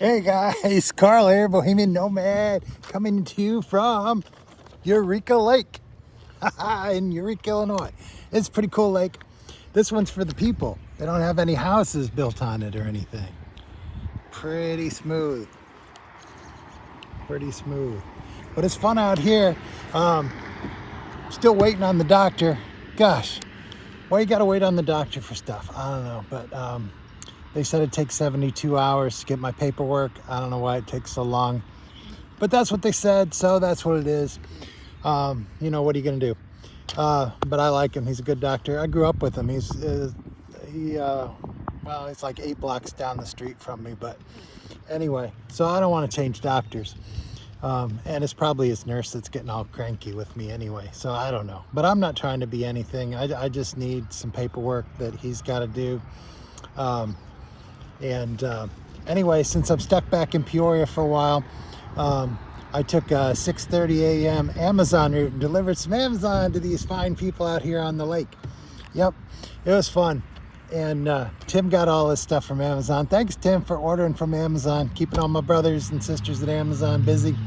Hey guys, Karl here, Bohemian Nomad, coming to you from Eureka Lake in Eureka, Illinois. It's a pretty cool lake. This one's for the people. They don't have any houses built on it or anything. Pretty smooth. Pretty smooth. But it's fun out here. Still waiting on the doctor. Gosh, why you gotta wait on the doctor for stuff? I don't know, but they said it takes 72 hours to get my paperwork. I don't know why it takes so long, but that's what they said, so that's what it is. You know, what are you gonna do? But I like him. He's a good doctor. I grew up with him. Well, it's like 8 blocks down the street from me, but anyway, so I don't want to change doctors. And it's probably his nurse that's getting all cranky with me anyway, so I don't know. But I'm not trying to be anything. I just need some paperwork that he's got to do. Anyway, since I'm stuck back in Peoria for a while, I took a 6:30 a.m. Amazon route and delivered some Amazon to these fine people out here on the lake. Yep, it was fun. And Tim got all his stuff from Amazon. Thanks, Tim, for ordering from Amazon, keeping all my brothers and sisters at Amazon busy.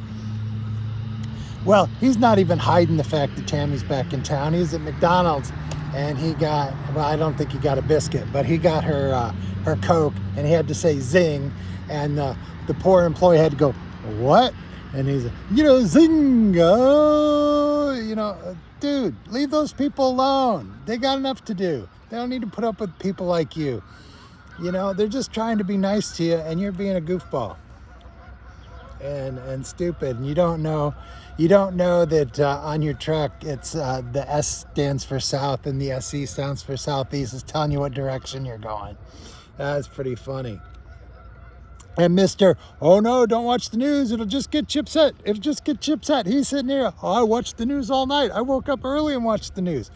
Well, he's not even hiding the fact that Tammy's back in town. He was at McDonald's, and he got, well, I don't think he got a biscuit, but he got her Coke, and he had to say zing, and the poor employee had to go, what? And he's like, zing, dude, leave those people alone. They got enough to do. They don't need to put up with people like you. They're just trying to be nice to you, and you're being a goofball and stupid. And you don't know that on your truck it's the S stands for south and the SE stands for southeast. It's telling you what direction you're going. That's pretty funny. And Mr. Oh no, don't watch the news. It'll just get chipset. It'll just get chipset. He's sitting there. Oh, I watched the news all night. I woke up early and watched the news.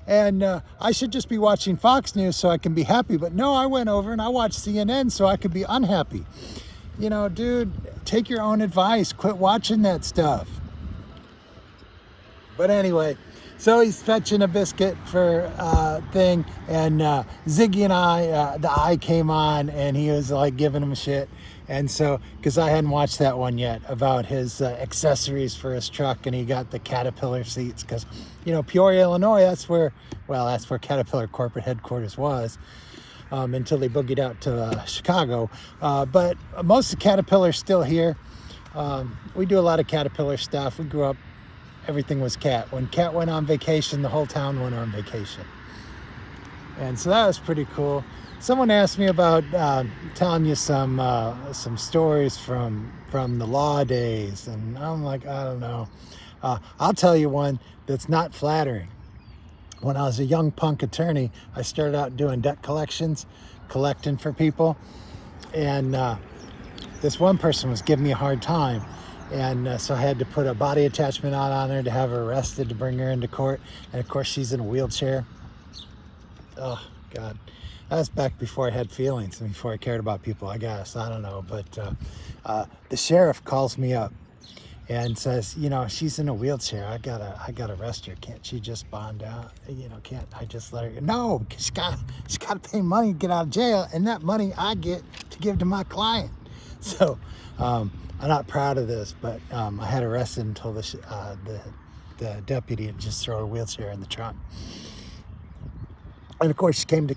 And I should just be watching Fox News so I can be happy. But no, I went over and I watched CNN so I could be unhappy. Dude, take your own advice. Quit watching that stuff. But anyway, so he's fetching a biscuit for thing. And Ziggy and I, the eye came on and he was like giving him shit. And so, because I hadn't watched that one yet about his accessories for his truck, and he got the Caterpillar seats because, Peoria, Illinois, that's where Caterpillar corporate headquarters was until they boogied out to Chicago. But most of Caterpillar's still here. We do a lot of Caterpillar stuff. We grew up, everything was Cat. When Cat went on vacation, the whole town went on vacation. And so that was pretty cool. Someone asked me about telling you some stories from the law days, and I'm like, I don't know. I'll tell you one that's not flattering. When I was a young punk attorney, I started out doing debt collections, collecting for people, and this one person was giving me a hard time, and so I had to put a body attachment on her to have her arrested to bring her into court, and of course she's in a wheelchair. Oh, God. That was back before I had feelings and before I cared about people, I guess. I don't know. But the sheriff calls me up and says, she's in a wheelchair. I gotta arrest her. Can't she just bond out? Can't I just let her? No, because she got to pay money to get out of jail, and that money I get to give to my client. So I'm not proud of this, but I had arrested and told the deputy to just throw her wheelchair in the trunk. And of course, she came to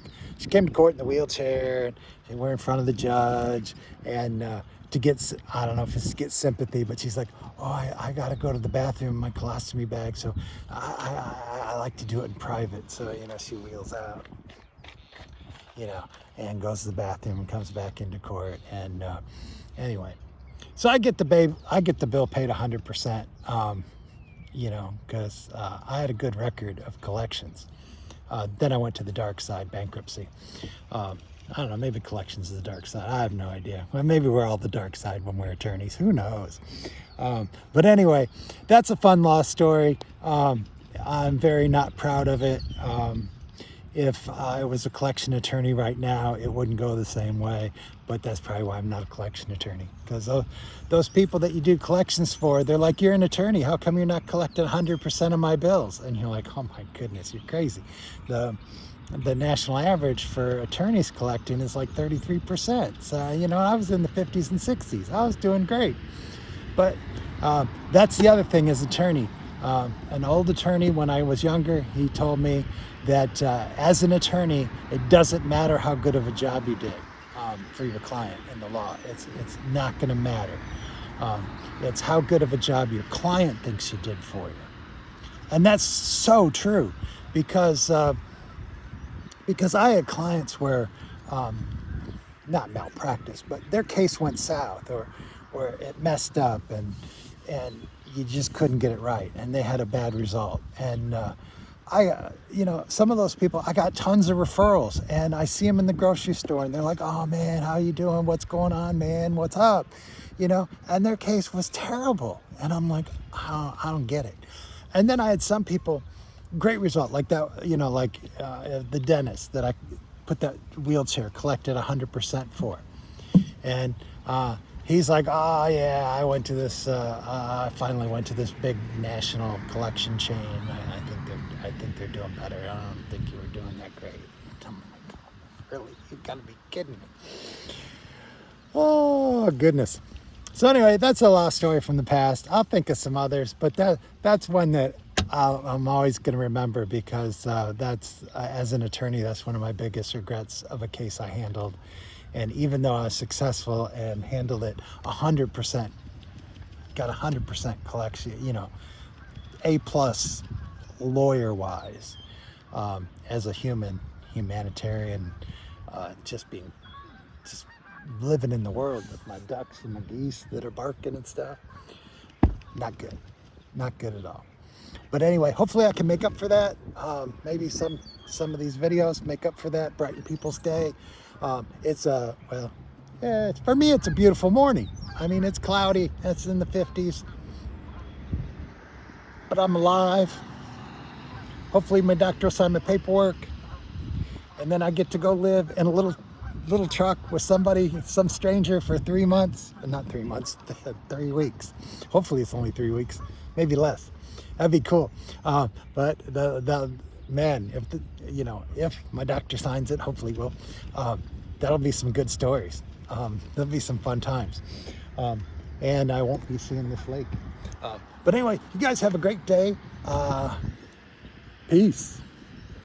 court in the wheelchair, and we're in front of the judge, and to get, I don't know if it's to get sympathy, but she's like, oh, I got to go to the bathroom in my colostomy bag, so I like to do it in private. So, she wheels out, and goes to the bathroom and comes back into court. And anyway, so I get the bill paid 100%, because I had a good record of collections. Then I went to the dark side, bankruptcy. I don't know, maybe collections is the dark side. I have no idea. Well, maybe we're all the dark side when we're attorneys. Who knows? But anyway, that's a fun law story. I'm very not proud of it. If I was a collection attorney right now, it wouldn't go the same way. But that's probably why I'm not a collection attorney. Because those people that you do collections for, they're like, you're an attorney. How come you're not collecting 100% of my bills? And you're like, oh my goodness, you're crazy. the national average for attorneys collecting is like 33%. So, you know, I was in the 50s and 60s. I was doing great. But that's the other thing as attorney. An old attorney, when I was younger, he told me that as an attorney, it doesn't matter how good of a job you did for your client in the law. It's not going to matter. It's how good of a job your client thinks you did for you. And that's so true because I had clients where, not malpractice, but their case went south or it messed up and you just couldn't get it right and they had a bad result. And you know, some of those people, I got tons of referrals and I see them in the grocery store and they're like, oh man, how you doing? What's going on, man? What's up? You know, and their case was terrible. And I'm like, I don't get it. And then I had some people, great result, like that, you know, like the dentist that I put that wheelchair, collected 100% for. And he's like, oh yeah, I finally went to this big national collection chain. I think they're doing better. I don't think you were doing that great. I'm like, really? You gotta be kidding me. Oh goodness. So anyway, that's a lost story from the past. I'll think of some others, but that's one that I'm always going to remember because that's, as an attorney, that's one of my biggest regrets of a case I handled. And even though I was successful and handled it 100%, got 100% collection, you know, A+ lawyer-wise, as a humanitarian, just living in the world with my ducks and my geese that are barking and stuff. Not good at all. But anyway, hopefully I can make up for that. Maybe some of these videos make up for that, brighten people's day. For me, it's a beautiful morning. I mean, it's cloudy, it's in the 50s, but I'm alive. Hopefully my doctor will sign my paperwork and then I get to go live in a little truck with some stranger for 3 months, not 3 months, 3 weeks. Hopefully it's only 3 weeks, maybe less. That'd be cool. But the man, if my doctor signs it, hopefully will, that'll be some good stories. There'll be some fun times. And I won't be seeing this lake. But anyway, you guys have a great day. Peace.